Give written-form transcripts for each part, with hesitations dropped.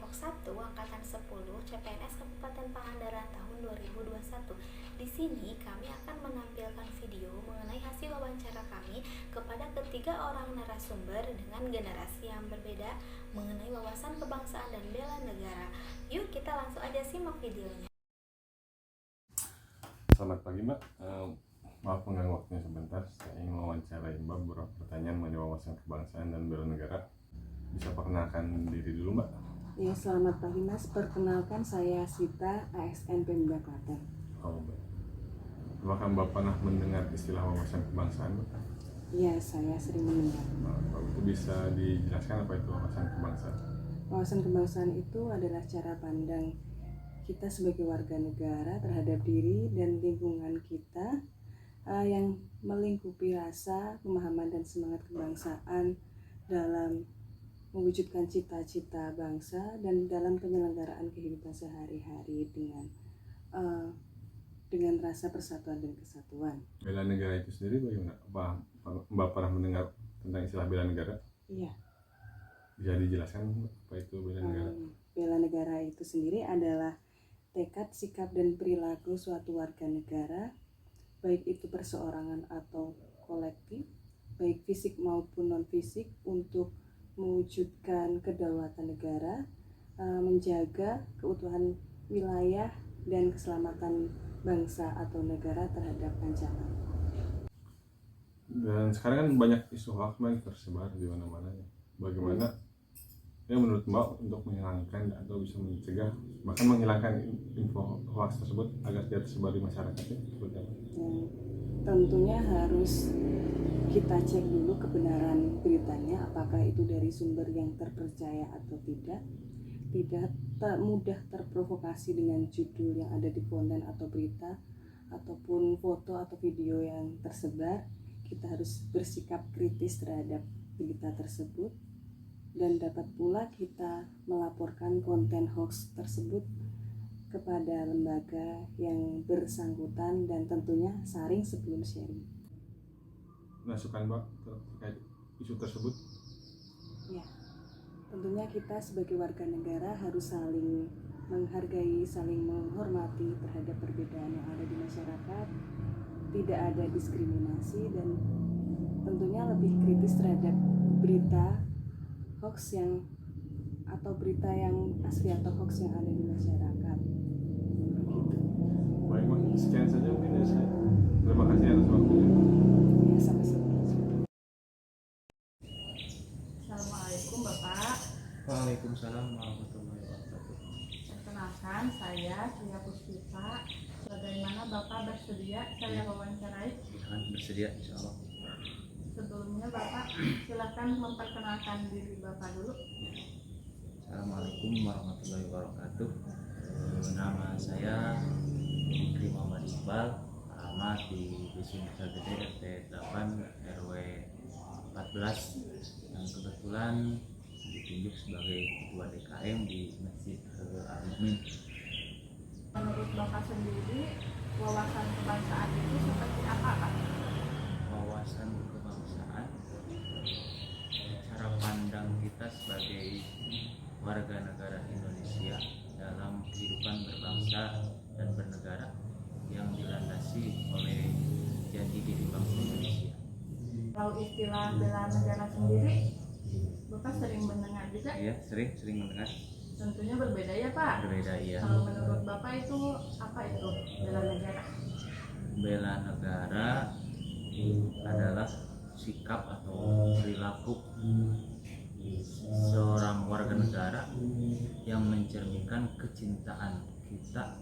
kelompok 1 angkatan 10 CPNS Kabupaten Pangandaran tahun 2021. Di sini kami akan menampilkan video mengenai hasil wawancara kami kepada ketiga orang narasumber dengan generasi yang berbeda mengenai wawasan kebangsaan dan bela negara. Yuk kita langsung aja simak videonya. Selamat pagi Mbak, maaf mengganggu waktunya sebentar. Saya ingin mewawancarai Mbak beberapa pertanyaan mengenai wawasan kebangsaan dan bela negara. Bisa perkenalkan diri dulu Mbak? Ya, selamat pagi Mas. Perkenalkan saya Sita, ASN Pemda Klaten. Oh Mbak, apakah Mbak pernah mendengar istilah wawasan kebangsaan Mbak? Ya, saya sering mendengar. Mbak itu bisa dijelaskan apa itu wawasan kebangsaan? Wawasan kebangsaan itu adalah cara pandang kita sebagai warga negara terhadap diri dan lingkungan kita yang melingkupi rasa, pemahaman dan semangat kebangsaan dalam mewujudkan cita-cita bangsa dan dalam penyelenggaraan kehidupan sehari-hari dengan rasa persatuan dan kesatuan. Bela negara itu sendiri bagaimana? Apa Mbak pernah mendengar tentang istilah bela negara? Iya. Bisa dijelaskan apa itu bela negara? Bela negara itu sendiri adalah tekad, sikap, dan perilaku suatu warga negara, baik itu perseorangan atau kolektif, baik fisik maupun non-fisik, untuk mewujudkan kedaulatan negara, menjaga keutuhan wilayah dan keselamatan bangsa atau negara terhadap ancaman. Dan sekarang kan banyak isu hoax yang tersebar di mana-mana. Bagaimana menurut Mbak untuk menghilangkan atau bisa mencegah bahkan menghilangkan info hoax tersebut agar tidak tersebar di masyarakat seperti apa? Tentunya harus kita cek dulu kebenaran beritanya, apakah itu dari sumber yang terpercaya atau tidak. Tidak mudah terprovokasi dengan judul yang ada di konten atau berita ataupun foto atau video yang tersebar. Kita harus bersikap kritis terhadap berita tersebut, dan dapat pula kita melaporkan konten hoax tersebut kepada lembaga yang bersangkutan dan tentunya saring sebelum sharing. Masukan Mbak terkait isu tersebut? Ya, tentunya kita sebagai warga negara harus saling menghargai, saling menghormati terhadap perbedaan yang ada di masyarakat, tidak ada diskriminasi, dan tentunya lebih kritis terhadap berita hoax atau berita yang asli atau hoax yang ada di masyarakat. Begitu. Baik Mbak, sekian saja mungkin dari saya. Terima kasih atas waktunya. Ya, sama-sama. Assalamualaikum Bapak. Waalaikumsalam warahmatullahi wabarakatuh. Perkenalkan, saya Surya Puspita. Bagaimana Bapak bersedia saya wawancarai? Bersedia insya Allah. Sebelumnya Bapak silakan memperkenalkan diri Bapak dulu. Assalamualaikum warahmatullahi wabarakatuh. Nama saya Fikri Muhammad Iqbal, alamat di Dusun Gede RT 8 RW 14 yang kebetulan ditunjuk sebagai ketua DKM di Masjid Al-Mu'min. Menurut Bapak sendiri, wawasan kebangsaan itu seperti apa Pak? Wawasan kebangsaan, cara pandang kita sebagai warga negara Indonesia dalam kehidupan berbangsa dan bernegara yang dilandasi oleh jati diri bangsa Indonesia. Kalau istilah bela negara sendiri, Bapak sering mendengar juga? Iya, sering mendengar. Tentunya berbeda ya Pak? Berbeda, iya. Kalau menurut Bapak itu apa itu bela negara? Bela negara adalah sikap atau perilaku seorang warga negara yang mencerminkan kecintaan kita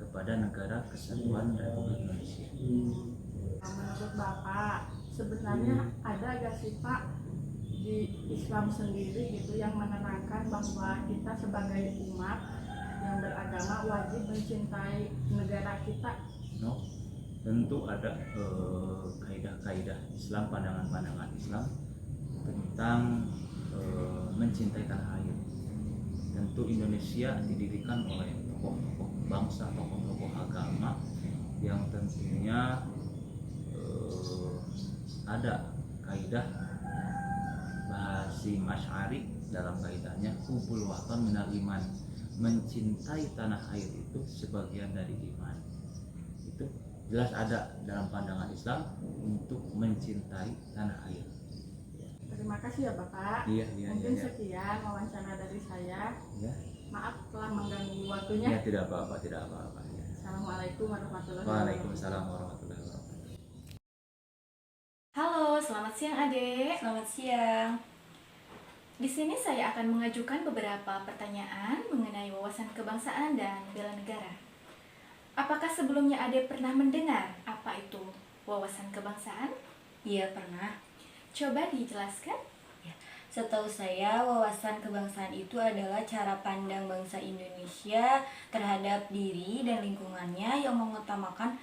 kepada negara kesatuan Republik Indonesia. Menurut Bapak, sebenarnya ada gak sih Pak di Islam sendiri gitu yang menerangkan bahwa kita sebagai umat yang beragama wajib mencintai negara kita? No, tentu ada kaidah-kaidah Islam, pandangan-pandangan Islam tentang mencintai tanah air. Tentu Indonesia didirikan oleh tokoh-tokoh bangsa, tokoh-tokoh agama yang tentunya ada kaidah bahasa Asy'ari dalam kaitannya hubul waton minal iman, mencintai tanah air itu sebagian dari iman. Itu jelas ada dalam pandangan Islam untuk mencintai tanah air. Terima kasih ya Bapak. Iya. Mungkin sekian wawancara dari saya. Ya. Maaf telah mengganggu waktunya. Ya, tidak apa-apa. Ya. Assalamualaikum warahmatullahi wabarakatuh. Waalaikumsalam warahmatullahi wabarakatuh. Halo, selamat siang Adek. Selamat siang. Di sini saya akan mengajukan beberapa pertanyaan mengenai wawasan kebangsaan dan bela negara. Apakah sebelumnya Adek pernah mendengar apa itu wawasan kebangsaan? Iya pernah. Coba dijelaskan. Setahu saya, wawasan kebangsaan itu adalah cara pandang bangsa Indonesia terhadap diri dan lingkungannya yang mengutamakan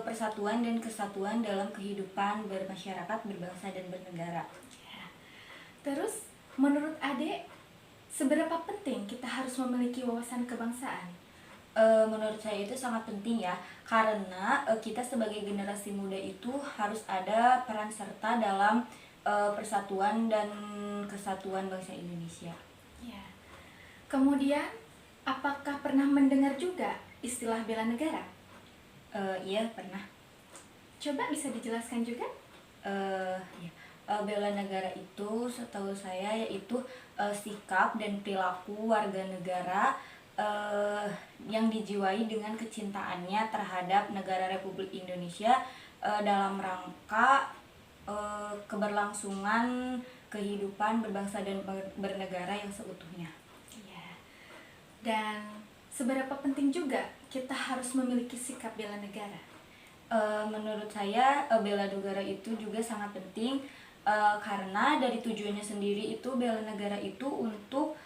persatuan dan kesatuan dalam kehidupan bermasyarakat, berbangsa, dan bernegara. Terus, menurut Adek, seberapa penting kita harus memiliki wawasan kebangsaan? Menurut saya itu sangat penting ya, karena kita sebagai generasi muda itu harus ada peran serta dalam persatuan dan kesatuan bangsa Indonesia. Ya. Kemudian, apakah pernah mendengar juga istilah bela negara? Iya pernah. Coba bisa dijelaskan juga? Ya. Bela negara itu setahu saya yaitu sikap dan perilaku warga negara yang dijiwai dengan kecintaannya terhadap negara Republik Indonesia dalam rangka keberlangsungan kehidupan berbangsa dan bernegara yang seutuhnya. Iya. Dan seberapa penting juga kita harus memiliki sikap bela negara? Menurut saya bela negara itu juga sangat penting karena dari tujuannya sendiri itu bela negara itu untuk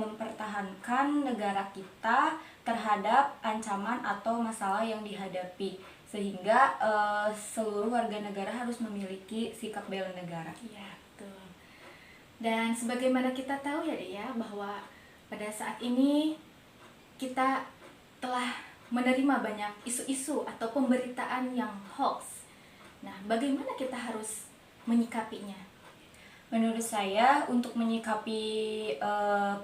mempertahankan negara kita terhadap ancaman atau masalah yang dihadapi, sehingga seluruh warga negara harus memiliki sikap bela negara. Iya, betul. Dan sebagaimana kita tahu ya Dek ya, bahwa pada saat ini kita telah menerima banyak isu-isu atau pemberitaan yang hoax. Nah, bagaimana kita harus menyikapinya? Menurut saya, untuk menyikapi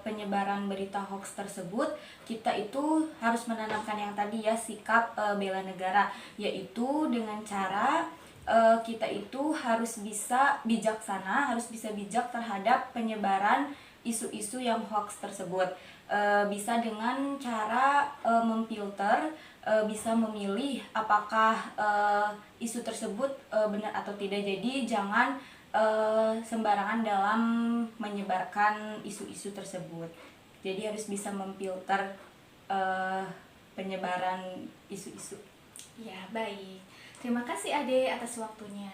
penyebaran berita hoax tersebut, kita itu harus menanamkan yang tadi ya, sikap bela negara, yaitu dengan cara kita itu harus bisa bijaksana, harus bisa bijak terhadap penyebaran isu-isu yang hoax tersebut. Bisa dengan cara memfilter, bisa memilih apakah isu tersebut benar atau tidak. Jadi jangan sembarangan dalam menyebarkan isu-isu tersebut. Jadi harus bisa memfilter penyebaran isu-isu. Ya, baik. Terima kasih Ade atas waktunya.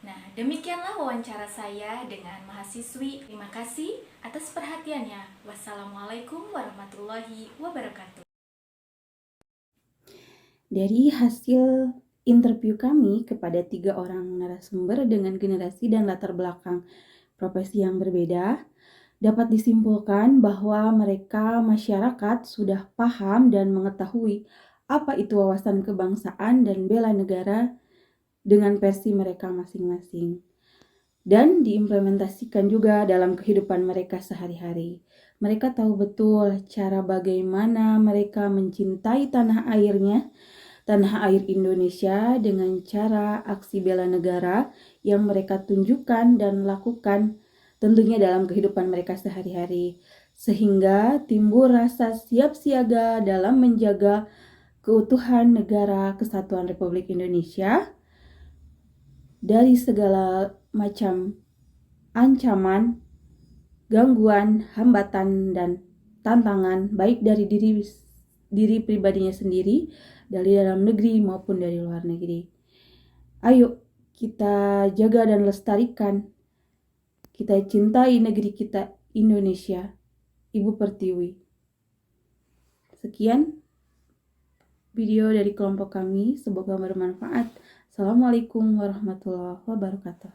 Nah, demikianlah wawancara saya dengan mahasiswi. Terima kasih atas perhatiannya. Wassalamualaikum warahmatullahi wabarakatuh. Dari hasil interview kami kepada 3 orang narasumber dengan generasi dan latar belakang profesi yang berbeda, dapat disimpulkan bahwa mereka masyarakat sudah paham dan mengetahui apa itu wawasan kebangsaan dan bela negara dengan versi mereka masing-masing, dan diimplementasikan juga dalam kehidupan mereka sehari-hari. Mereka tahu betul cara bagaimana mereka mencintai tanah airnya, tanah air Indonesia, dengan cara aksi bela negara yang mereka tunjukkan dan lakukan tentunya dalam kehidupan mereka sehari-hari, sehingga timbul rasa siap siaga dalam menjaga keutuhan negara kesatuan Republik Indonesia dari segala macam ancaman, gangguan, hambatan, dan tantangan, baik dari diri pribadinya sendiri, dari dalam negeri maupun dari luar negeri. Ayo kita jaga dan lestarikan, kita cintai negeri kita Indonesia, Ibu Pertiwi. Sekian video dari kelompok kami, semoga bermanfaat. Assalamualaikum warahmatullahi wabarakatuh.